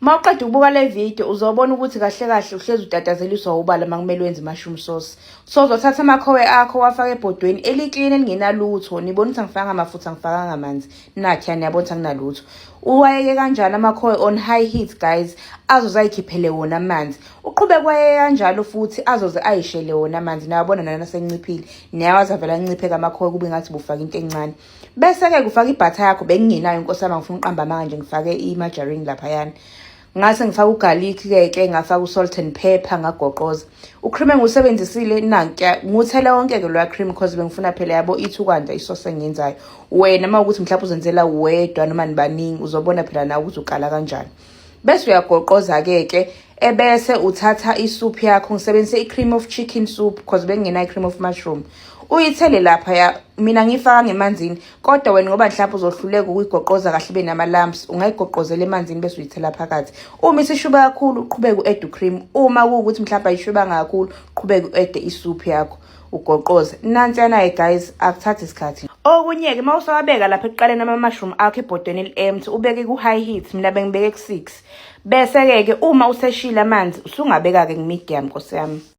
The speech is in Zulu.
Mawuqeda ukubuka le video uzobona ukuthi kahle kahle uhlezi utatazeliswa ubala makumele wenze mushroom sauce. So uzothatha amakhowe akho wafaka ebhodweni eliclean elingenalutho. Nibona ukuthi angifaka amafutha angifaka amanzi. Nathi niyabona ukuthi akunalutho. Uwayeke kanjalo amakhowe on high heat guys azoze ayikhiphele wona amanzi. Uqhubeke kwaye kanjalo futhi azoze ayishele wona amanzi. Niyabona nana senciphile. Niyawazi vela ancipheka amakhowe kube ngathi bufaka into encane. Bese ke kufaka ibutter yakho bengingenayo inkosi yami ngifuna uqamba manje ngifake imargarine lapha yana. Ngase ngifaka ugarlic ke ngafaka usalt and pepper ngagoqoza. Ucream engusebenzisile nanka nguthela wonke ke lo cream because bengifuna phela yabo ithukanda isosi engenzayo. Wena mawukuthi mhlawumbe uzenzela wedwa noma nibaningi uzobona phela na ukuthi uqala kanjani. Bese uyagoqoza ke ebese uthatha isoup yakho ngisebenzise icream of chicken soup because bengena cream of mushroom. Uyithele lapha ya mina ngifaka ngemanzini kodwa wena ngoba mhlawumbe uzohluleka ukuyigoqoza kahle benama lumps ungayigoqozela emanzini bese uyithela phakathi. Uma isishuba kakhulu uqhubeke uadd cream. Uma kuukuthi mhlawumbe ayishuba kakhulu uqhubeke uadd isoup yakho ugoqoze. Nansiyana guys akuthathi isikhathi. Okunye ke mawusawabeka lapha ekuqaleni ama mushroom akho ebhodweni eliempty ubeke ku high heat mina bengibeke ku 6. Bese ke uma useshila amanzi usungabeka ke medium Nkosi yami.